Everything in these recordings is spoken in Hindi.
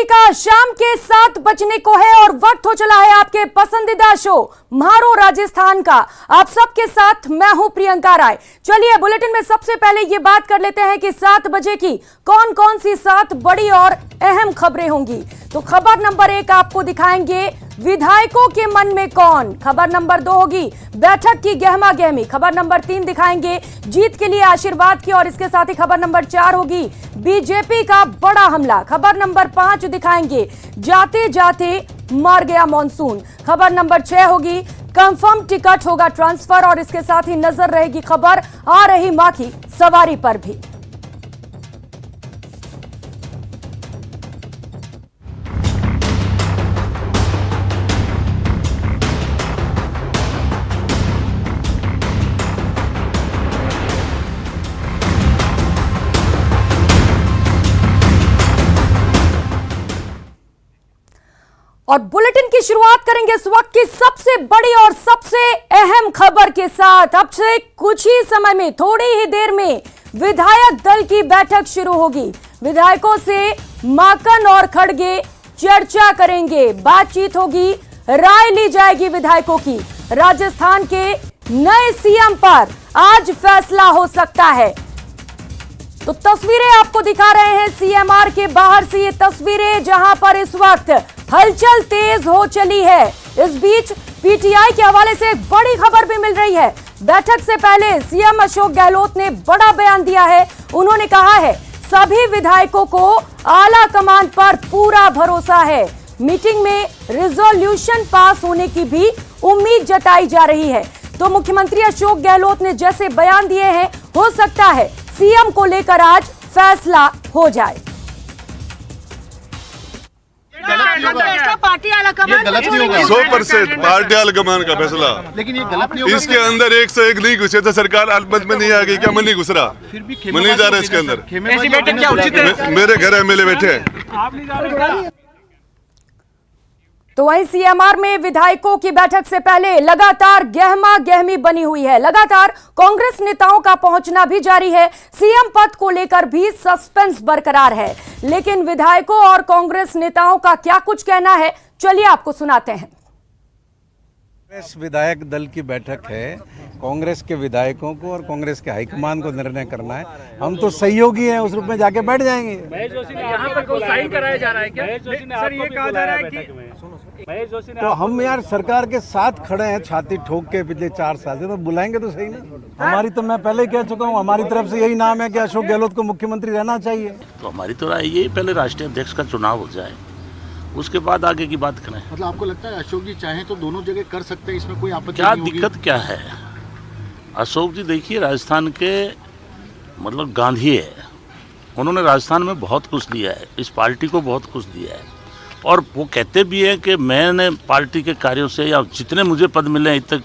घड़ी का शाम के 7 बजने को है और वक्त हो चला है आपके पसंदीदा शो म्हारो राजस्थान का। आप सबके साथ मैं हूं प्रियंका राय। चलिए बुलेटिन में सबसे पहले ये बात कर लेते हैं कि 7 बजे की कौन कौन सी 7 बड़ी और अहम खबरें होंगी। तो खबर नंबर 1 आपको दिखाएंगे विधायकों के मन में कौन। खबर नंबर 2 होगी बैठक की गहमा गहमी। खबर नंबर 3 दिखाएंगे जीत के लिए आशीर्वाद की और इसके साथ ही खबर नंबर 4 होगी बीजेपी का बड़ा हमला। खबर नंबर 5 दिखाएंगे जाते जाते मर गया मॉनसून। खबर नंबर 6 होगी कंफर्म टिकट होगा ट्रांसफर और इसके साथ ही नजर रहेगी खबर आ रही मां की सवारी पर भी। और बुलेटिन की शुरुआत करेंगे इस वक्त की सबसे बड़ी और सबसे अहम खबर के साथ। अब से कुछ ही समय में, थोड़ी ही देर में विधायक दल की बैठक शुरू होगी। विधायकों से माकन और खड़गे चर्चा करेंगे, बातचीत होगी, राय ली जाएगी विधायकों की। राजस्थान के नए सीएम पर आज फैसला हो सकता है। तो तस्वीरें आपको दिखा रहे हैं सीएमआर के बाहर से, ये तस्वीरें जहां पर इस वक्त हलचल तेज हो चली है। इस बीच पीटीआई के हवाले से एक बड़ी खबर भी मिल रही है। बैठक से पहले सीएम अशोक गहलोत ने बड़ा बयान दिया है। उन्होंने कहा है सभी विधायकों को आला कमान पर पूरा भरोसा है। मीटिंग में रिजोल्यूशन पास होने की भी उम्मीद जताई जा रही है। तो मुख्यमंत्री अशोक गहलोत ने जैसे बयान दिए हैं, हो सकता है सीएम को लेकर आज फैसला हो जाए। पार्टी आलाकमान 100% पार्टी आलाकमान का फैसला, लेकिन ये गलत नहीं होगा। इसके अंदर एक से एक नहीं घुसे तो सरकार अल्पमत में नहीं आ गई। क्या मन नहीं घुस रहा, फिर भी मन नहीं जा रहा इसके अंदर। ऐसी बैठक क्या उचित है? मेरे घर एमएलए बैठे हैं। तो वहीं सीएमआर में विधायकों की बैठक से पहले लगातार गहमा गहमी बनी हुई है। लगातार कांग्रेस नेताओं का पहुंचना भी जारी है। सीएम पद को लेकर भी सस्पेंस बरकरार है। लेकिन विधायकों और कांग्रेस नेताओं का क्या कुछ कहना है, चलिए आपको सुनाते हैं। कांग्रेस विधायक दल की बैठक है। कांग्रेस के विधायकों को और कांग्रेस के हाईकमान को निर्णय करना है। हम तो सहयोगी हैं, उस रूप में जाके बैठ जाएंगे। यहाँ पर कोई साइन कराया जा रहा है क्या? सर ये कहा जा रहा है कि तो हम यार सरकार के साथ खड़े हैं छाती ठोक के पिछले 4 साल से, तो बुलाएंगे तो सही ना। हमारी तो मैं पहले कह चुका हूँ, हमारी तरफ से यही नाम है कि अशोक गहलोत को मुख्यमंत्री रहना चाहिए। तो हमारी तो राय यही, पहले राष्ट्रीय अध्यक्ष का चुनाव हो जाए, उसके बाद आगे की बात करें। मतलब आपको लगता है अशोक जी चाहें तो दोनों जगह कर सकते हैं, इसमें कोई आपत्ति नहीं होगी? क्या दिक्कत क्या है? अशोक जी देखिए राजस्थान के मतलब गांधी है। उन्होंने राजस्थान में बहुत कुछ दिया है, इस पार्टी को बहुत कुछ दिया है। और वो कहते भी हैं कि मैंने पार्टी के कार्यों से या जितने मुझे पद मिले हैं तक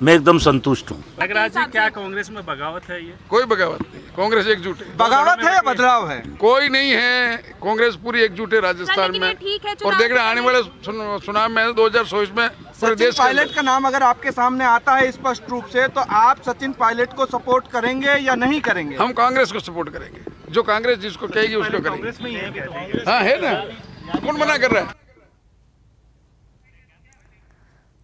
मैं एकदम संतुष्ट हूँ। नागराज जी क्या कांग्रेस में बगावत है? ये कोई बगावत नहीं, कांग्रेस एकजुट है। बगावत है या बदलाव है? कोई नहीं है, कांग्रेस पूरी एकजुट है राजस्थान में। और देख रहे हैं आने वाले चुनाव में 2024 में सचिन पायलट का नाम अगर आपके सामने आता है स्पष्ट रूप से, तो आप सचिन पायलट को सपोर्ट करेंगे या नहीं करेंगे? हम कांग्रेस को सपोर्ट करेंगे, जो कांग्रेस जिसको कहेगी उसको करेंगे। हाँ है ना, कौन मना कर रहा है?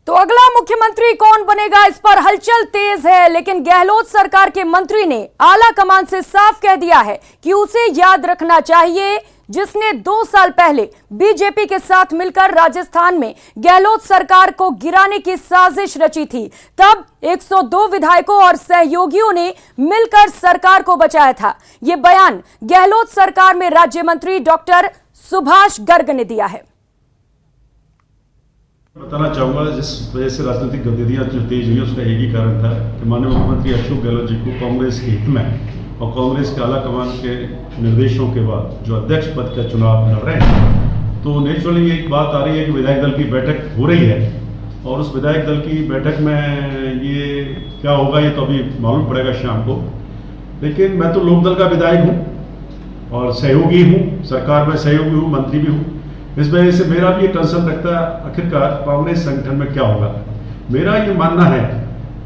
तो अगला मुख्यमंत्री कौन बनेगा, इस पर हलचल तेज है। लेकिन गहलोत सरकार के मंत्री ने आला कमान से साफ कह दिया है कि उसे याद रखना चाहिए जिसने 2 साल पहले बीजेपी के साथ मिलकर राजस्थान में गहलोत सरकार को गिराने की साजिश रची थी। तब 102 विधायकों और सहयोगियों ने मिलकर सरकार को बचाया था। यह बयान गहलोत सरकार में राज्य मंत्री डॉक्टर सुभाष गर्ग ने दिया है। बताना चाहूँगा जिस वजह से राजनीतिक गतिविधियाँ जो तेज हुई उसका एक ही कारण था कि माननीय मुख्यमंत्री अशोक गहलोत जी को कांग्रेस के हित में और कांग्रेस के आला कमान के निर्देशों के बाद जो अध्यक्ष पद का चुनाव लड़ रहे हैं, तो नेचुरली एक बात आ रही है कि विधायक दल की बैठक हो रही है और उस विधायक दल की बैठक में ये क्या होगा ये तो अभी मालूम पड़ेगा शाम को। लेकिन मैं तो लोकदल का विधायक हूँ और सहयोगी हूँ, सरकार में सहयोगी हूँ, मंत्री भी हूँ। इस वजह से मेरा भी ये कंसर्न रखता है आखिरकार कांग्रेस संगठन में क्या होगा। मेरा ये मानना है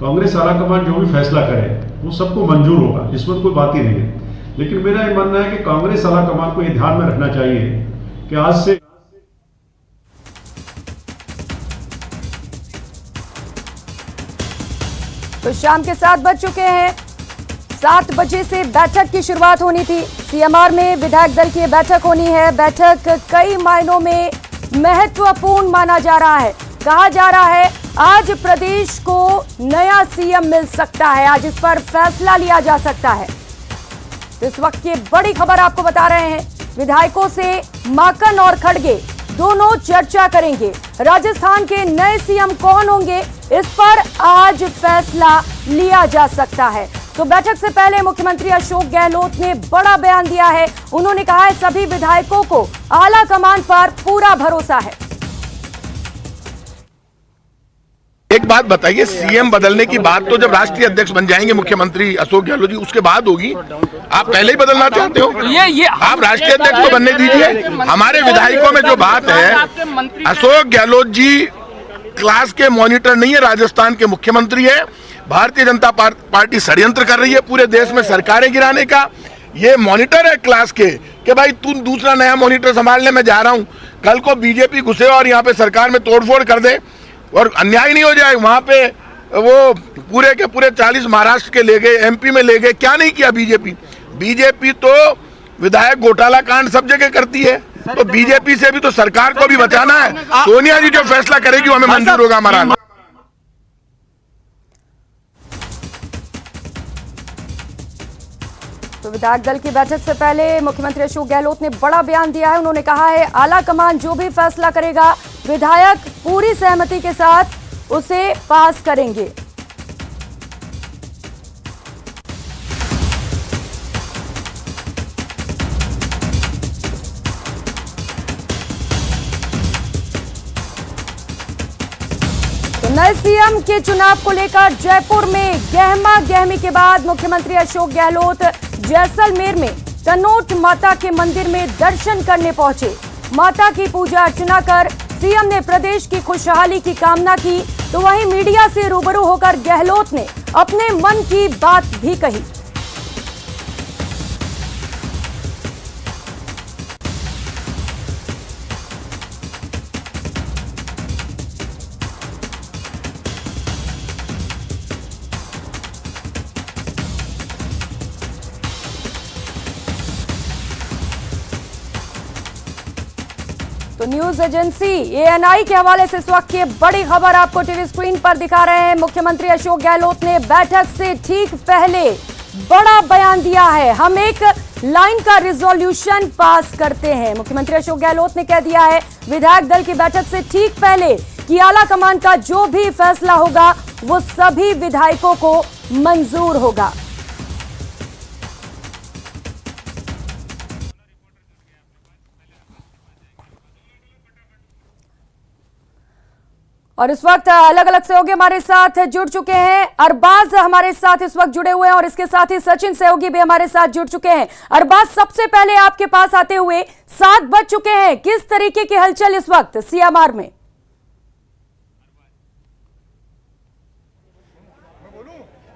कांग्रेस आलाकमान जो भी फैसला करे वो सबको मंजूर होगा, इसमें कोई बात ही नहीं है। लेकिन मेरा ये मानना है कि कांग्रेस आलाकमान को ये ध्यान में रखना चाहिए कि आज से तो शाम के 7 बज चुके हैं। 7 बजे से बैठक की शुरुआत होनी थी। सीएमआर में विधायक दल की बैठक होनी है। बैठक कई मायनों में महत्वपूर्ण माना जा रहा है। कहा जा रहा है आज प्रदेश को नया सीएम मिल सकता है, आज इस पर फैसला लिया जा सकता है। तो इस वक्त की बड़ी खबर आपको बता रहे हैं। विधायकों से माकन और खड़गे दोनों चर्चा करेंगे। राजस्थान के नए सीएम कौन होंगे, इस पर आज फैसला लिया जा सकता है। तो बैठक से पहले मुख्यमंत्री अशोक गहलोत ने बड़ा बयान दिया है। उन्होंने कहा है सभी विधायकों को आला कमान पर पूरा भरोसा है। एक बात बताइए, सीएम बदलने की बात तो जब राष्ट्रीय अध्यक्ष बन जाएंगे मुख्यमंत्री अशोक गहलोत जी, उसके बाद होगी। आप पहले ही बदलना चाहते हो? ये आप राष्ट्रीय अध्यक्ष को बनने दीजिए। हमारे विधायकों में जो बात है, अशोक गहलोत जी क्लास के मॉनिटर नहीं है, राजस्थान के मुख्यमंत्री है। भारतीय जनता पार्टी षड्यंत्र कर रही है पूरे देश में सरकारें गिराने का। ये मॉनिटर है क्लास के कि भाई तू दूसरा नया मॉनिटर संभालने में जा रहा हूं, कल को बीजेपी घुसे और यहाँ पे सरकार में तोड़फोड़ कर दे और अन्याय नहीं हो जाए। वहां पे वो पूरे के पूरे 40 महाराष्ट्र के ले गए, एमपी में ले गए। क्या नहीं किया बीजेपी तो विधायक घोटाला कांड सब जगह करती है। तो बीजेपी से भी तो सरकार को भी बचाना है। सोनिया जी जो फैसला करेगी हमें मंजूर होगा हमारा। तो विधायक दल की बैठक से पहले मुख्यमंत्री अशोक गहलोत ने बड़ा बयान दिया है। उन्होंने कहा है आला कमान जो भी फैसला करेगा विधायक पूरी सहमति के साथ उसे पास करेंगे। तो नए सीएम के चुनाव को लेकर जयपुर में गहमा गहमी के बाद मुख्यमंत्री अशोक गहलोत जैसलमेर में तनोट माता के मंदिर में दर्शन करने पहुंचे। माता की पूजा अर्चना कर सीएम ने प्रदेश की खुशहाली की कामना की। तो वहीं मीडिया से रूबरू होकर गहलोत ने अपने मन की बात भी कही। तो न्यूज एजेंसी एएनआई के हवाले से इस वक्त की बड़ी खबर आपको टीवी स्क्रीन पर दिखा रहे हैं। मुख्यमंत्री अशोक गहलोत ने बैठक से ठीक पहले बड़ा बयान दिया है। हम एक लाइन का रिजोल्यूशन पास करते हैं। मुख्यमंत्री अशोक गहलोत ने कह दिया है विधायक दल की बैठक से ठीक पहले कि आला कमान का जो भी फैसला होगा वो सभी विधायकों को मंजूर होगा। और इस वक्त अलग अलग सहयोगी हमारे साथ जुड़ चुके हैं। अरबाज हमारे साथ इस वक्त जुड़े हुए हैं और इसके साथ ही सचिन सहयोगी भी हमारे साथ जुड़ चुके हैं। अरबाज, सबसे पहले आपके पास आते हुए 7 बज चुके हैं, किस तरीके की हलचल इस वक्त सीएमआर में?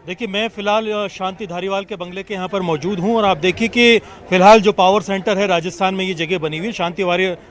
देखिए, मैं फिलहाल शांति धारीवाल के बंगले के यहाँ पर मौजूद हूँ और आप देखिए कि फिलहाल जो पावर सेंटर है राजस्थान में ये जगह बनी हुई है। शांति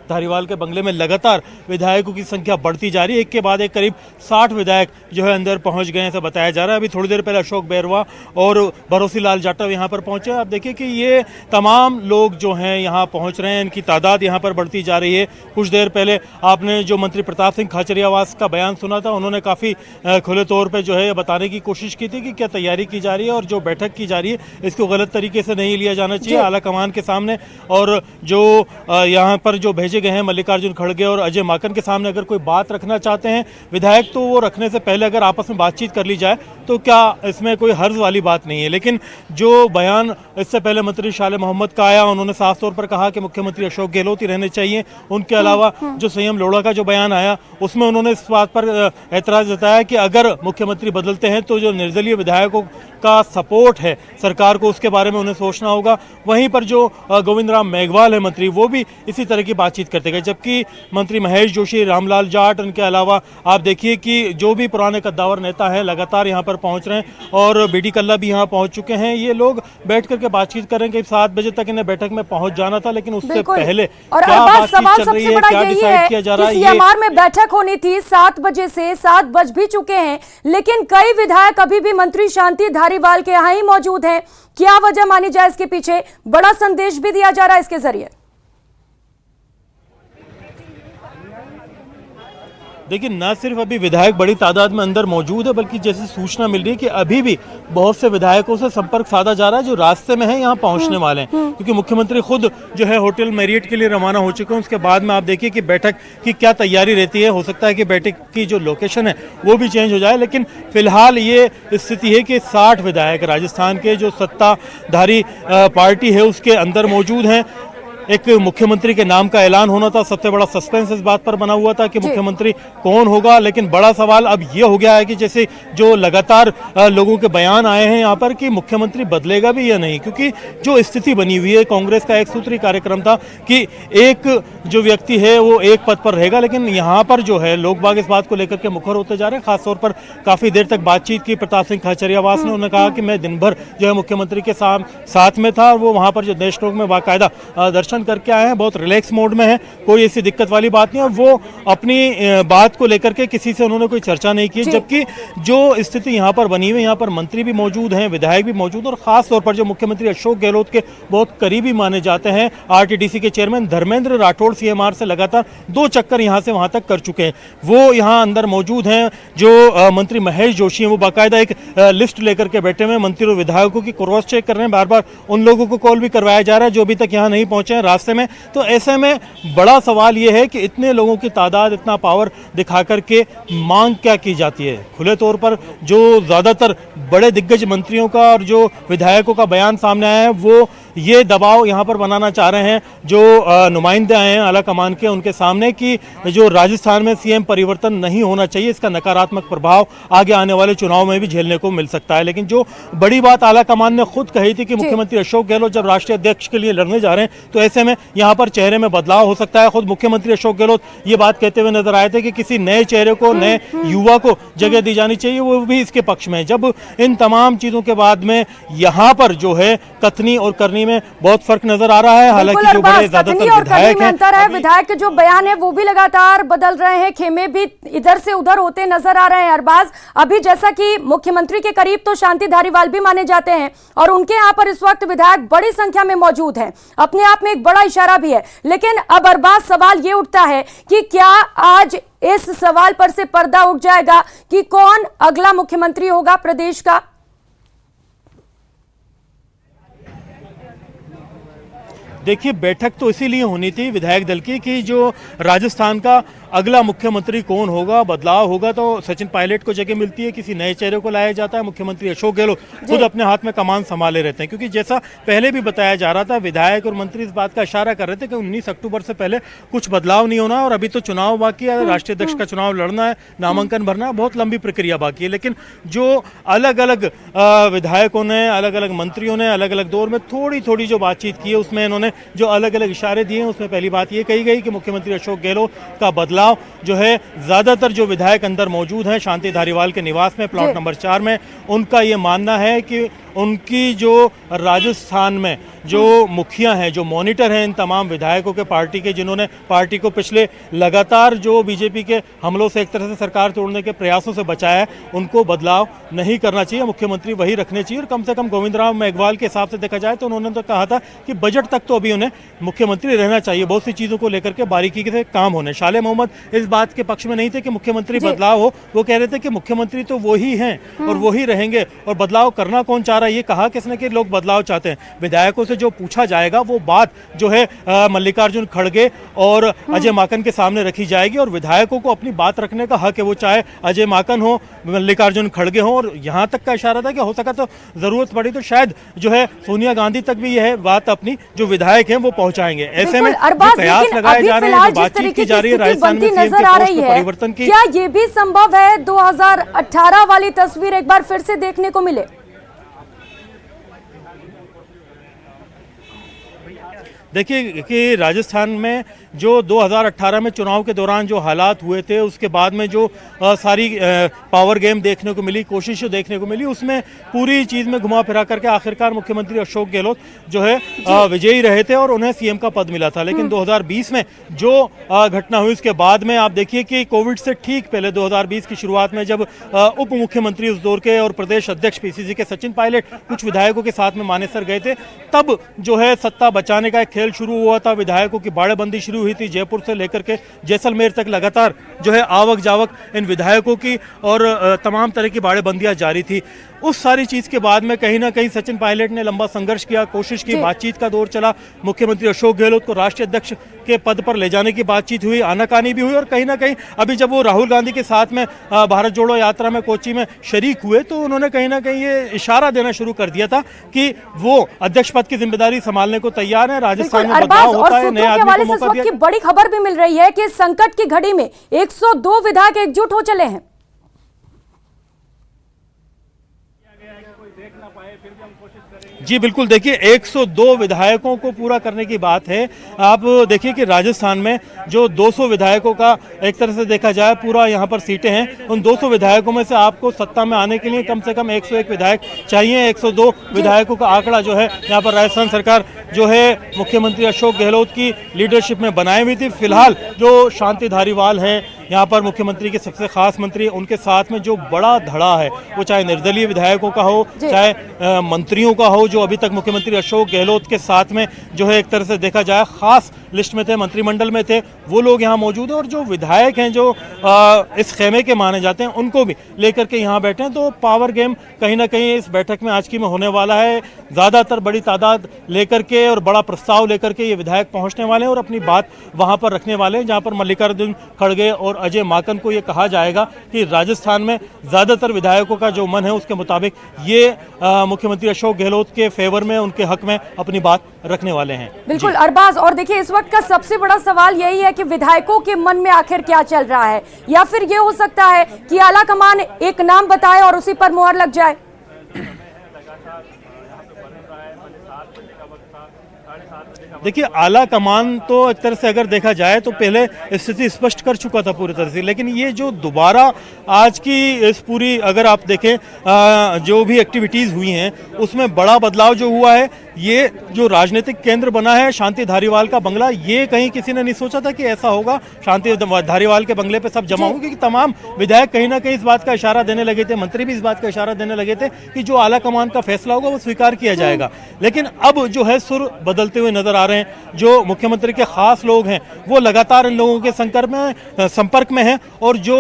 धारीवाल के बंगले में लगातार विधायकों की संख्या बढ़ती जा रही है। एक के बाद एक करीब 60 विधायक जो है अंदर पहुँच गए हैं, ऐसा बताया जा रहा है। अभी थोड़ी देर पहले अशोक बैरवा और भरोसी लाल जाटव यहाँ पर पहुँचे। आप देखिए कि ये तमाम लोग जो हैं यहाँ पहुँच रहे हैं, इनकी तादाद यहाँ पर बढ़ती जा रही है। कुछ देर पहले आपने जो मंत्री प्रताप सिंह खाचरियावास का बयान सुना था, उन्होंने काफ़ी खुले तौर पर जो है बताने की कोशिश की थी कि क्या तैयारी की जा रही है और जो बैठक की जा रही है इसको गलत तरीके से नहीं लिया जाना चाहिए आला कमान के सामने। और जो यहाँ पर जो भेजे गए हैं मल्लिकार्जुन खड़गे और अजय माकन के सामने अगर कोई बात रखना चाहते हैं विधायक, तो वो रखने से पहले अगर आपस में बातचीत कर ली जाए तो क्या इसमें कोई हर्ज वाली बात नहीं है। लेकिन जो बयान इससे पहले मंत्री शाले मोहम्मद का आया, उन्होंने साफ तौर पर कहा कि मुख्यमंत्री अशोक गहलोत ही रहने चाहिए। उनके अलावा जो संयम लोढ़ा का जो बयान आया उसमें उन्होंने इस बात पर एतराज जताया कि अगर मुख्यमंत्री बदलते हैं तो जो निर्दलीय विधायक विधायकों का सपोर्ट है सरकार को, उसके बारे में उन्हें सोचना होगा। वहीं पर जो गोविंद राम मेघवाल है मंत्री, वो भी इसी तरह की बातचीत करते गए, जबकि मंत्री महेश जोशी, रामलाल जाट, उनके अलावा आप देखिए कि जो भी पुराने कद्दावर नेता हैं लगातार यहाँ पर पहुँच रहे हैं और बीडी कल्ला भी यहाँ पहुँच चुके हैं। ये लोग बैठ करके बातचीत कर रहे हैं कि 7 बजे तक इन्हें बैठक में पहुँच जाना था, लेकिन उससे पहले और क्या बातचीत सवाल चल रही सबसे है, बड़ा क्या यही डिसाइड किया जा रहा है। सीएमआर में बैठक होनी थी 7 बजे से 7 बज भी चुके हैं, लेकिन कई विधायक अभी भी मंत्री शांति धारीवाल के यहाँ ही मौजूद हैं। क्या वजह मानी जाए इसके पीछे? बड़ा संदेश भी दिया जा रहा है इसके जरिए। देखिए, न सिर्फ अभी विधायक बड़ी तादाद में अंदर मौजूद है, बल्कि जैसे सूचना मिल रही है कि अभी भी बहुत से विधायकों से संपर्क साधा जा रहा है जो रास्ते में है यहाँ पहुँचने वाले हैं, क्योंकि मुख्यमंत्री खुद जो है होटल मैरियट के लिए रवाना हो चुके हैं। उसके बाद में आप देखिए कि बैठक की क्या तैयारी रहती है। हो सकता है कि बैठक की जो लोकेशन है वो भी चेंज हो जाए, लेकिन फिलहाल ये स्थिति है कि 60 विधायक राजस्थान के जो सत्ताधारी पार्टी है उसके अंदर मौजूद हैं। एक मुख्यमंत्री के नाम का ऐलान होना था, सबसे बड़ा सस्पेंस इस बात पर बना हुआ था कि मुख्यमंत्री कौन होगा, लेकिन बड़ा सवाल अब ये हो गया है कि जैसे जो लगातार लोगों के बयान आए हैं यहाँ पर कि मुख्यमंत्री बदलेगा भी या नहीं, क्योंकि जो स्थिति बनी हुई है, कांग्रेस का एक सूत्री कार्यक्रम था कि एक जो व्यक्ति है वो एक पद पर रहेगा, लेकिन यहाँ पर जो है लोग बाग इस बात को लेकर के मुखर होते जा रहे हैं। खासतौर पर काफी देर तक बातचीत की प्रताप सिंह खाचरियावास ने, उन्होंने कहा कि मैं दिन भर जो है मुख्यमंत्री के साथ में था, वो वहाँ पर जो देशनोक में बाकायदा दर्शन करके आए हैं, बहुत रिलैक्स मोड में है, कोई ऐसी दिक्कत वाली बात नहीं है। वो अपनी बात को लेकर के किसी से उन्होंने कोई चर्चा नहीं की, जबकि जो स्थिति यहाँ पर बनी हुई है, यहाँ पर मंत्री भी मौजूद हैं, विधायक भी मौजूद, और खास तौर पर जो मुख्यमंत्री अशोक गहलोत के बहुत करीबी माने जाते हैं आरटीडीसी के चेयरमैन धर्मेंद्र राठौड़ सीएमआर से लगातार 2 चक्कर यहाँ से वहाँ तक कर चुके हैं, वो यहाँ अंदर मौजूद हैं। जो मंत्री महेश जोशी हैं वो बाकायदा एक लिस्ट लेकर के बैठे हुए हैं, मंत्री और विधायकों की क्रॉस चेक कर रहे हैं, बार बार उन लोगों को कॉल भी करवाया जा रहा है जो अभी तक यहाँ नहीं पहुंचे हैं रास्ते में। तो ऐसे में बड़ा सवाल यह है कि इतने लोगों की तादाद, इतना पावर दिखा करके मांग क्या की जाती है। खुले तौर पर जो ज्यादातर बड़े दिग्गज मंत्रियों का और जो विधायकों का बयान सामने आया है, वो ये दबाव यहाँ पर बनाना चाह रहे हैं जो नुमाइंदे आए हैं आला कमान के, उनके सामने कि जो राजस्थान में सीएम परिवर्तन नहीं होना चाहिए, इसका नकारात्मक प्रभाव आगे आने वाले चुनाव में भी झेलने को मिल सकता है। लेकिन जो बड़ी बात आला कमान ने खुद कही थी कि मुख्यमंत्री अशोक गहलोत जब राष्ट्रीय अध्यक्ष के लिए लड़ने जा रहे हैं तो ऐसे में यहाँ पर चेहरे में बदलाव हो सकता है। खुद मुख्यमंत्री अशोक गहलोत ये बात कहते हुए नजर आए थे कि किसी नए चेहरे को, नए युवा को जगह दी जानी चाहिए, वो भी इसके पक्ष में। जब इन तमाम चीजों के बाद में यहाँ पर जो है कथनी और करनी में बहुत फर्क नजर आ रहा है। हालांकि जो बड़े ज्यादातर विधायक हैं, विधायक के जो बयान है वो भी लगातार बदल रहे हैं, खेमे भी इधर से उधर होते नजर आ रहे हैं। अरबाज, अभी जैसा कि मुख्यमंत्री के करीब तो शांति धारीवाल भी माने जाते हैं और उनके यहाँ पर इस वक्त विधायक बड़ी संख्या में मौजूद हैं, अपने आप में एक बड़ा इशारा भी है। लेकिन अब अरबाज सवाल ये उठता है कि क्या आज इस सवाल पर से पर्दा उठ जाएगा कि कौन अगला मुख्यमंत्री होगा प्रदेश का? देखिए, बैठक तो इसीलिए होनी थी विधायक दल की कि जो राजस्थान का अगला मुख्यमंत्री कौन होगा, बदलाव होगा तो सचिन पायलट को जगह मिलती है, किसी नए चेहरे को लाया जाता है। मुख्यमंत्री अशोक गहलोत खुद अपने हाथ में कमान संभाले रहते हैं, क्योंकि जैसा पहले भी बताया जा रहा था, विधायक और मंत्री इस बात का इशारा कर रहे थे कि 19 अक्टूबर से पहले कुछ बदलाव नहीं होना और अभी तो चुनाव बाकी है, राष्ट्रीय अध्यक्ष का चुनाव लड़ना है, नामांकन भरना है, बहुत लंबी प्रक्रिया बाकी है। लेकिन जो अलग अलग विधायकों ने, अलग अलग मंत्रियों ने अलग अलग दौर में थोड़ी थोड़ी जो बातचीत की है, उसमें इन्होंने जो अलग अलग इशारे दिए हैं, उसमें पहली बात ये कही गई कि मुख्यमंत्री अशोक गहलोत का बदलाव जो है, ज्यादातर जो विधायक अंदर मौजूद हैं शांति धारीवाल के निवास में प्लॉट नंबर 4 में, उनका ये मानना है कि उनकी जो राजस्थान में जो मुखिया हैं, जो मॉनिटर हैं इन तमाम विधायकों के पार्टी के, जिन्होंने पार्टी को पिछले लगातार जो बीजेपी के हमलों से एक तरह से सरकार तोड़ने के प्रयासों से बचाया है, उनको बदलाव नहीं करना चाहिए, मुख्यमंत्री वही रखने चाहिए। और कम से कम गोविंद राम मेघवाल के हिसाब से देखा जाए तो उन्होंने तो कहा था कि बजट तक तो अभी उन्हें मुख्यमंत्री रहना चाहिए, बहुत सी चीज़ों को लेकर के बारीकी से काम होने। शाले मोहम्मद इस बात के पक्ष में नहीं थे कि मुख्यमंत्री बदलाव हो, वो कह रहे थे कि मुख्यमंत्री तो वही हैं और वही रहेंगे और बदलाव करना कौन चाह रहा है ये कहा किसने कि लोग बदलाव चाहते हैं। विधायकों से जो पूछा जाएगा वो बात जो है मल्लिकार्जुन खड़गे और अजय माकन के सामने रखी जाएगी और विधायकों को अपनी बात रखने का हक है, वो चाहे अजय माकन हो, मल्लिकार्जुन खड़गे हो। और यहाँ तक का इशारा था कि हो सका तो जरूरत पड़ी तो शायद जो है सोनिया गांधी तक भी यह बात अपनी जो विधायक हैं वो पहुंचाएंगे। ऐसे में जो कयास लगाए जा रहे हैं, जो बातचीत की जा रही है राजस्थान में सीएम के पोस्ट पर परिवर्तन की, क्या ये भी संभव है 2018 वाली तस्वीर एक बार फिर से देखने को मिले? देखिए कि राजस्थान में जो 2018 में चुनाव के दौरान जो हालात हुए थे, उसके बाद में जो सारी पावर गेम देखने को मिली, कोशिश देखने को मिली, उसमें पूरी चीज़ में घुमा फिरा करके आखिरकार मुख्यमंत्री अशोक गहलोत जो है विजयी रहे थे और उन्हें सीएम का पद मिला था। लेकिन 2020 में जो घटना हुई उसके बाद में आप देखिए कि कोविड से ठीक पहले 2020 की शुरुआत में जब उप मुख्यमंत्री उस दौर के और प्रदेश अध्यक्ष पीसीसी के सचिन पायलट कुछ विधायकों के साथ में मानेसर गए थे, तब जो है सत्ता बचाने का एक खेल शुरू हुआ था। विधायकों की बाड़ेबंदी शुरू हुई थी, जयपुर से लेकर के जैसलमेर तक लगातार जो है आवक जावक इन विधायकों की और तमाम तरह की बाड़ेबंदियां जारी थी। उस सारी चीज के बाद में कहीं ना कहीं सचिन पायलट ने लंबा संघर्ष किया, कोशिश की, बातचीत का दौर चला, मुख्यमंत्री अशोक गहलोत को राष्ट्रीय अध्यक्ष के पद पर ले जाने की बातचीत हुई, आनाकानी भी हुई और कहीं ना कहीं अभी जब वो राहुल गांधी के साथ में भारत जोड़ो यात्रा में कोच्चि में शरीक हुए तो उन्होंने कहीं ना कहीं ये इशारा देना शुरू कर दिया था कि वो अध्यक्ष पद की जिम्मेदारी संभालने को तैयार है। राजस्थान में बदलाव होता है, नए आदमी को मौका दिया। बड़ी खबर भी मिल रही है कि संकट की घड़ी में 102 विधायक एकजुट हो चले हैं। जी बिल्कुल, देखिए 102 विधायकों को पूरा करने की बात है। आप देखिए कि राजस्थान में जो 200 विधायकों का एक तरह से देखा जाए पूरा यहाँ पर सीटें हैं, उन 200 विधायकों में से आपको सत्ता में आने के लिए कम से कम 101 विधायक चाहिए। 102 विधायकों का आंकड़ा जो है यहाँ पर राजस्थान सरकार जो है मुख्यमंत्री अशोक गहलोत की लीडरशिप में बनाई हुई थी। फिलहाल जो शांति धारीवाल है यहाँ पर मुख्यमंत्री के सबसे खास मंत्री, उनके साथ में जो बड़ा धड़ा है वो चाहे निर्दलीय विधायकों का हो, चाहे मंत्रियों का हो, जो अभी तक मुख्यमंत्री अशोक गहलोत के साथ में जो है एक तरह से देखा जाए खास लिस्ट में थे, मंत्रिमंडल में थे, वो लोग यहाँ मौजूद हैं। और जो विधायक हैं जो इस खेमे के माने जाते हैं उनको भी लेकर के यहाँ बैठे हैं। तो पावर गेम कहीं ना कहीं इस बैठक में आज की में होने वाला है। ज़्यादातर बड़ी तादाद लेकर के और बड़ा प्रस्ताव लेकर के ये विधायक पहुँचने वाले हैं और अपनी बात वहाँ पर रखने वाले हैं, जहाँ पर मल्लिकार्जुन खड़गे और अजय माकन को ये कहा जाएगा कि राजस्थान में ज़्यादातर विधायकों का जो मन है उसके मुताबिक ये मुख्यमंत्री अशोक गहलोत के फेवर में, उनके हक में अपनी बात रखने वाले हैं। बिल्कुल अरबाज, और देखिए इस वक्त का सबसे बड़ा सवाल यही है कि विधायकों के मन में आखिर क्या चल रहा है, या फिर ये हो सकता है कि आला कमान एक नाम बताए और उसी पर मुहर लग जाए। देखिए आला कमान तो एक तरह से अगर देखा जाए तो पहले स्थिति स्पष्ट कर चुका था पूरी तरह से, लेकिन ये जो दोबारा आज की इस पूरी अगर आप देखें जो भी एक्टिविटीज़ हुई हैं उसमें बड़ा बदलाव जो हुआ है, ये जो राजनीतिक केंद्र बना है शांति धारीवाल का बंगला, ये कहीं किसी ने नहीं सोचा था कि ऐसा होगा। शांति धारीवाल के बंगले पे सब जमा होंगे, क्योंकि तमाम विधायक कहीं ना कहीं इस बात का इशारा देने लगे थे, मंत्री भी इस बात का इशारा देने लगे थे कि जो आला कमान का फैसला होगा वो स्वीकार किया जाएगा। लेकिन अब जो है सुर बदलते हुए नजर आ रहे हैं। जो मुख्यमंत्री के खास लोग हैं वो लगातार इन लोगों के संपर्क में हैं और जो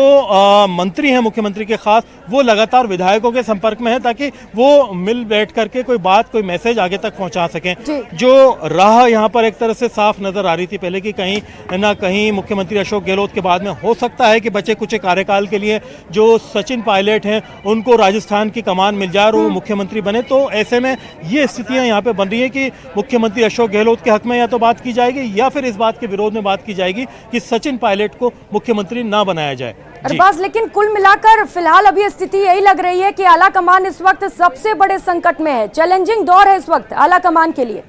मंत्री हैं मुख्यमंत्री के खास वो लगातार विधायकों के संपर्क में हैं, ताकि वो मिल बैठ करके कोई बात, कोई मैसेज आगे तक पहुंचा सकें। जो राह यहाँ पर एक तरह से साफ नजर आ रही थी पहले कि कहीं ना कहीं मुख्यमंत्री अशोक गहलोत के बाद में हो सकता है कि बचे कुछ कार्यकाल के लिए जो सचिन पायलट हैं उनको राजस्थान की कमान मिल जाए और वो मुख्यमंत्री बने। तो ऐसे में ये स्थितियां यहाँ पे बन रही है कि मुख्यमंत्री अशोक गहलोत के हक में या तो बात की जाएगी या फिर इस बात के विरोध में बात की जाएगी कि सचिन पायलट को मुख्यमंत्री ना बनाया जाए। अरबाज, लेकिन कुल मिलाकर फिलहाल अभी स्थिति यही लग रही है कि आला कमान इस वक्त सबसे बड़े संकट में है। चैलेंजिंग दौर है इस वक्त आला कमान के लिए।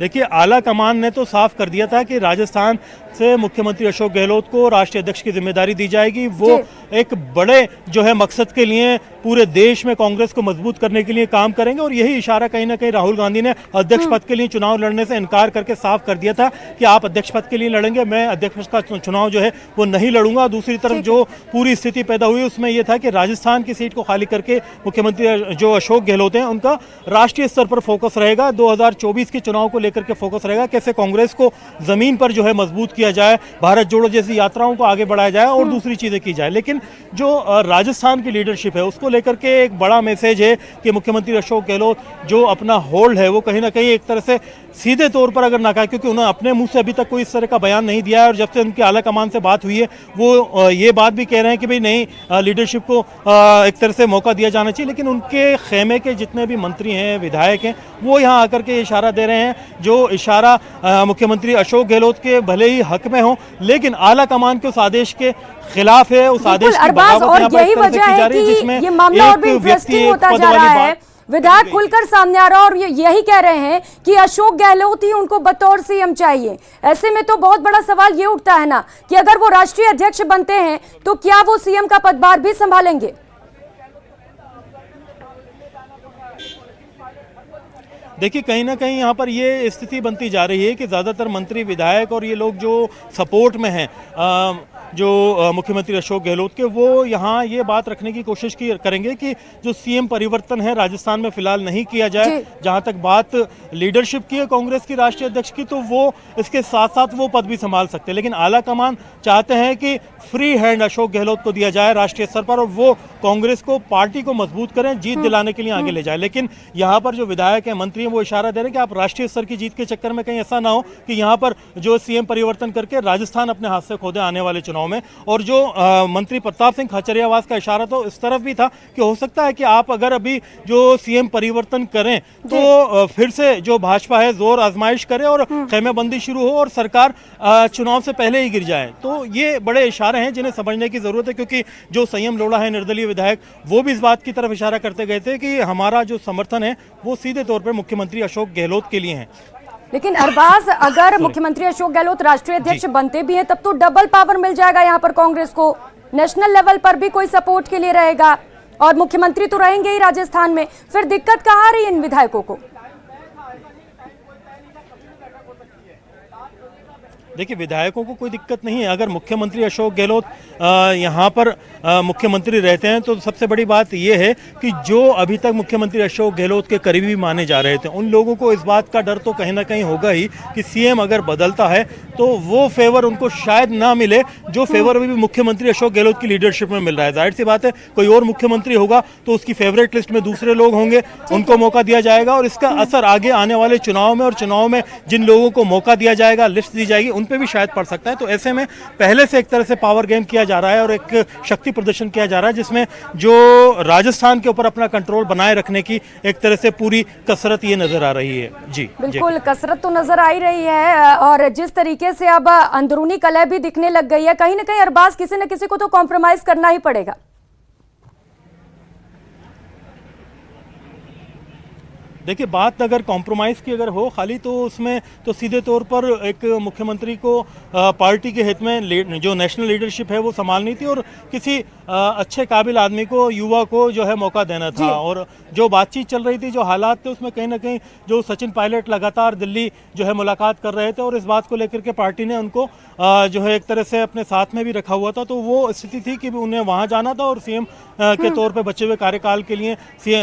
देखिए आला कमान ने तो साफ कर दिया था कि राजस्थान से मुख्यमंत्री अशोक गहलोत को राष्ट्रीय अध्यक्ष की जिम्मेदारी दी जाएगी। वो एक बड़े जो है मकसद के लिए पूरे देश में कांग्रेस को मजबूत करने के लिए काम करेंगे और यही इशारा कहीं ना कहीं राहुल गांधी ने अध्यक्ष पद के लिए चुनाव लड़ने से इनकार करके साफ कर दिया था कि आप अध्यक्ष पद के लिए लड़ेंगे, मैं अध्यक्ष का चुनाव जो है वो नहीं लड़ूंगा। दूसरी तरफ जो पूरी स्थिति पैदा हुई उसमें यह था कि राजस्थान की सीट को खाली करके मुख्यमंत्री जो अशोक गहलोत हैं उनका राष्ट्रीय स्तर पर फोकस रहेगा, 2024 के चुनाव को लेकर के फोकस रहेगा, कैसे कांग्रेस को जमीन पर जो है मजबूत किया किया जाए, भारत जोड़ो जैसी यात्राओं को आगे बढ़ाया जाए और दूसरी चीज़ें की जाए। लेकिन जो राजस्थान की लीडरशिप है उसको लेकर के एक बड़ा मैसेज है कि मुख्यमंत्री अशोक गहलोत जो अपना होल्ड है वो कहीं ना कहीं एक तरह से सीधे तौर पर अगर नाकाम, क्योंकि उन्होंने अपने मुंह से अभी तक कोई इस तरह का बयान नहीं दिया है और जब से उनकी आला कमान से बात हुई है वो ये बात भी कह रहे हैं कि भाई नहीं, लीडरशिप को एक तरह से मौका दिया जाना चाहिए। लेकिन उनके खेमे के जितने भी मंत्री हैं, विधायक हैं, वो यहाँ आकर के इशारा दे रहे हैं, जो इशारा मुख्यमंत्री अशोक गहलोत के भले ही हक में हो लेकिन आला कमान के उस आदेश के खिलाफ है, उस आदेश की बगावत यहाँ पर इस तरह से की जा रही है जिसमें ये मामला और भी इंटरेस्टिंग होता जा रहा है। विधायक खुलकर सामने आ रहा है और यही कह रहे हैं कि अशोक गहलोत ही उनको बतौर सीएम चाहिए। ऐसे में तो बहुत बड़ा सवाल ये उठता है ना कि अगर वो राष्ट्रीय अध्यक्ष बनते हैं तो क्या वो सीएम का पदभार भी संभालेंगे? देखिए कहीं ना कहीं यहाँ पर ये स्थिति बनती जा रही है कि ज़्यादातर मंत्री, विधायक और ये लोग जो सपोर्ट में हैं जो मुख्यमंत्री अशोक गहलोत के, वो यहाँ ये बात रखने की कोशिश करेंगे कि जो सीएम परिवर्तन है राजस्थान में फिलहाल नहीं किया जाए। जहाँ तक बात लीडरशिप की है कांग्रेस की राष्ट्रीय अध्यक्ष की, तो वो इसके साथ साथ वो पद भी संभाल सकते हैं। लेकिन आला कमान चाहते हैं कि फ्री हैंड अशोक गहलोत को दिया जाए राष्ट्रीय स्तर पर और वो कांग्रेस को, पार्टी को मजबूत करें, जीत दिलाने के लिए आगे ले जाए। लेकिन यहाँ पर जो विधायक हैं, मंत्री हैं, वो इशारा दे रहे हैं कि आप राष्ट्रीय स्तर की जीत के चक्कर में कहीं ऐसा ना हो कि यहाँ पर जो सीएम परिवर्तन करके राजस्थान अपने हाथ से खो दे आने वाले चुनाव में। और जो मंत्री प्रताप सिंह खाचरियावास का इशारा तो इस तरफ भी था कि हो सकता है कि आप अगर अभी जो सीएम परिवर्तन करें तो फिर से जो भाजपा है जोर आजमाइश करे और खेमेबंदी शुरू हो और सरकार चुनाव से पहले ही गिर जाए। तो ये बड़े इशारे हैं जिन्हें समझने की जरूरत है, क्योंकि जो संयम लोढ़ा है निर्दलीय विधायक, वो भी इस बात की तरफ इशारा करते गए थे कि हमारा जो समर्थन है वो सीधे तौर पर मुख्यमंत्री अशोक गहलोत के लिए है। लेकिन अरबाज, अगर मुख्यमंत्री अशोक गहलोत राष्ट्रीय अध्यक्ष बनते भी हैं तब तो डबल पावर मिल जाएगा यहाँ पर कांग्रेस को। नेशनल लेवल पर भी कोई सपोर्ट के लिए रहेगा और मुख्यमंत्री तो रहेंगे ही राजस्थान में। फिर दिक्कत कहाँ आ रही है इन विधायकों को? देखिए विधायकों को कोई दिक्कत नहीं है। अगर मुख्यमंत्री अशोक गहलोत यहाँ पर मुख्यमंत्री रहते हैं तो सबसे बड़ी बात यह है कि जो अभी तक मुख्यमंत्री अशोक गहलोत के करीबी माने जा रहे थे उन लोगों को इस बात का डर तो कहीं ना कहीं होगा ही कि सीएम अगर बदलता है तो वो फेवर उनको शायद ना मिले जो फेवर अभी भी मुख्यमंत्री अशोक गहलोत की लीडरशिप में मिल रहा है। जाहिर सी बात है कोई और मुख्यमंत्री होगा तो उसकी फेवरेट लिस्ट में दूसरे लोग होंगे, उनको मौका दिया जाएगा और इसका असर आगे आने वाले चुनाव में और चुनाव में जिन लोगों को मौका दिया जाएगा, लिस्ट दी जाएगी, उन पे भी शायद पड़ सकता है। तो ऐसे में पहले से एक तरह से पावर गेम किया जा रहा है और एक शक्ति प्रदर्शन किया जा रहा है जिसमें जो राजस्थान के ऊपर अपना कंट्रोल बनाए रखने की एक तरह से पूरी कसरत ये नजर आ रही है। जी बिल्कुल कसरत तो नजर आ ही रही है और जिस तरीके से अब अंदरूनी कलह भी दिखने लग गई है, कहीं ना कहीं अरबाज किसी न किसी को तो कॉम्प्रोमाइज करना ही पड़ेगा। देखिए बात अगर कॉम्प्रोमाइज़ की अगर हो खाली तो उसमें तो सीधे तौर पर एक मुख्यमंत्री को पार्टी के हित में जो नेशनल लीडरशिप है वो संभालनी थी और किसी अच्छे काबिल आदमी को, युवा को जो है मौका देना था। और जो बातचीत चल रही थी, जो हालात थे, उसमें कहीं ना कहीं जो सचिन पायलट लगातार दिल्ली जो है मुलाकात कर रहे थे और इस बात को लेकर के पार्टी ने उनको जो है एक तरह से अपने साथ में भी रखा हुआ था। तो वो स्थिति थी कि उन्हें वहाँ जाना था और सीएम के तौर पर बचे हुए कार्यकाल के लिए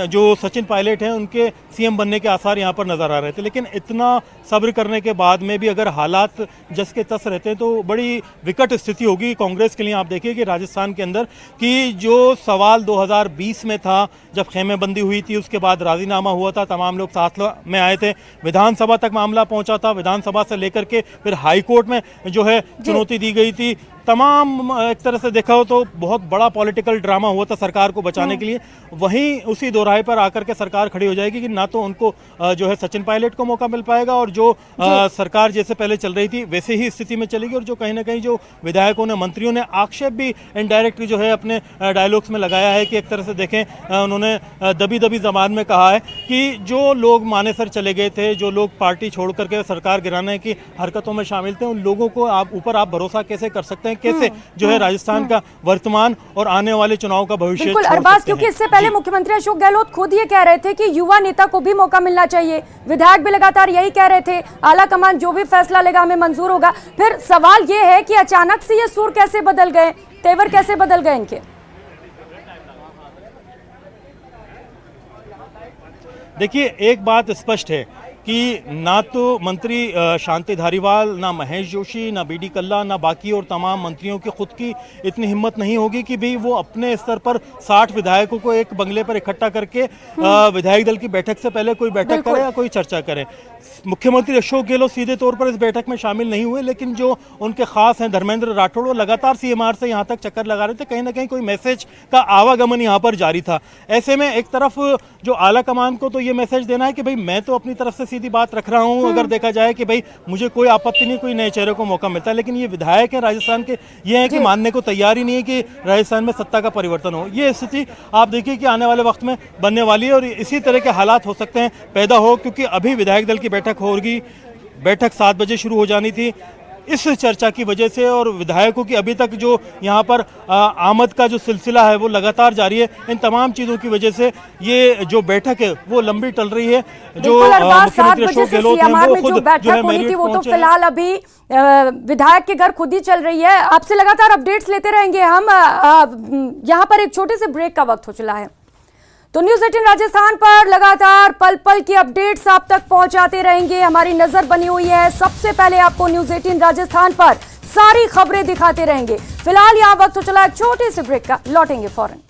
जो सचिन पायलट हैं उनके सीएम बनने के आसार यहाँ पर नजर आ रहे थे। लेकिन इतना सब्र करने के बाद में भी अगर हालात जस के तस रहते हैं तो बड़ी विकट स्थिति होगी कांग्रेस के लिए। आप देखिए कि राजस्थान के अंदर कि जो सवाल 2020 में था जब खेमेबंदी हुई थी, उसके बाद राजीनामा हुआ था, तमाम लोग साथ में आए थे, विधानसभा तक मामला पहुंचा था, विधानसभा से लेकर के फिर हाई कोर्ट में जो है चुनौती दी गई थी, तमाम एक तरह से देखा हो तो बहुत बड़ा पॉलिटिकल ड्रामा हुआ था सरकार को बचाने के लिए। वहीं उसी दोराहे पर आकर के सरकार खड़ी हो जाएगी कि ना तो उनको जो है सचिन पायलट को मौका मिल पाएगा और जो सरकार जैसे पहले चल रही थी वैसे ही स्थिति में चलेगी। और जो कहीं ना कहीं जो विधायकों ने, मंत्रियों ने आक्षेप भी इनडायरेक्ट जो है अपने डायलॉग्स में लगाया है कि एक तरह से देखें उन्होंने दबी दबी जबान में कहा है कि जो लोग माने सर चले गए थे, जो लोग पार्टी छोड़ करके सरकार गिराने की हरकतों में शामिल थे, उन लोगों को ऊपर आप भरोसा कैसे कर सकते हैं, कैसे जो है राजस्थान का वर्तमान और आने वाले चुनाव का भविष्य बिल्कुल अरबाज, क्योंकि इससे पहले मुख्यमंत्री अशोक गहलोत खुद ये कह रहे थे कि युवा नेता को भी मौका मिलना चाहिए, विधायक भी लगातार यही कह रहे थे, आला कमान जो भी फैसला लेगा हमें मंजूर होगा। फिर सवाल ये है कि अचानक से ये सुर कैसे बदल गए, तेवर कैसे बदल गए इनके? देखिए एक बात स्पष्ट है कि ना तो मंत्री शांति धारीवाल, ना महेश जोशी, ना बीडी कल्ला, ना बाकी और तमाम मंत्रियों की खुद की इतनी हिम्मत नहीं होगी कि भाई वो अपने स्तर पर 60 विधायकों को एक बंगले पर इकट्ठा करके विधायक दल की बैठक से पहले कोई बैठक करे या कोई चर्चा करे। मुख्यमंत्री अशोक गहलोत सीधे तौर पर इस बैठक में शामिल नहीं हुए, लेकिन जो उनके खास हैं धर्मेंद्र राठौड़, वो लगातार सीएमआर से यहाँ तक चक्कर लगा रहे थे। कहीं ना कहीं कोई मैसेज का आवागमन यहाँ पर जारी था। ऐसे में एक तरफ जो आला कमान को तो ये मैसेज देना है कि भाई मैं तो अपनी तरफ से सीधी बात रख रहा हूँ, अगर देखा जाए कि भाई मुझे कोई आपत्ति नहीं, कोई नए चेहरे को मौका मिलता है, लेकिन ये विधायक हैं राजस्थान के, ये है कि मानने को तैयार ही नहीं है कि राजस्थान में सत्ता का परिवर्तन हो। ये स्थिति आप देखिए कि आने वाले वक्त में बनने वाली है और इसी तरह के हालात हो सकते हैं पैदा हो, क्योंकि अभी विधायक दल की बैठक होगी। बैठक 7 बजे शुरू हो जानी थी। इस चर्चा की वजह से और विधायकों की अभी तक जो यहाँ पर आमद का जो सिलसिला है वो लगातार जारी है, इन तमाम चीज़ों की वजह से ये जो बैठक है वो लंबी टल रही है। जो मुख्यमंत्री अशोक गहलोत हैं वो खुद जो है मैरिट वो तो फिलहाल अभी विधायक के घर खुद ही चल रही है। आपसे लगातार अपडेट्स लेते रहेंगे हम। यहाँ पर एक छोटे से ब्रेक का वक्त हो चला है, तो न्यूज़ 18 राजस्थान पर लगातार पल पल की अपडेट्स आप तक पहुंचाते रहेंगे। हमारी नजर बनी हुई है, सबसे पहले आपको न्यूज़ 18 राजस्थान पर सारी खबरें दिखाते रहेंगे। फिलहाल यहाँ वक्त हो चला है छोटे से ब्रेक का, लौटेंगे फौरन।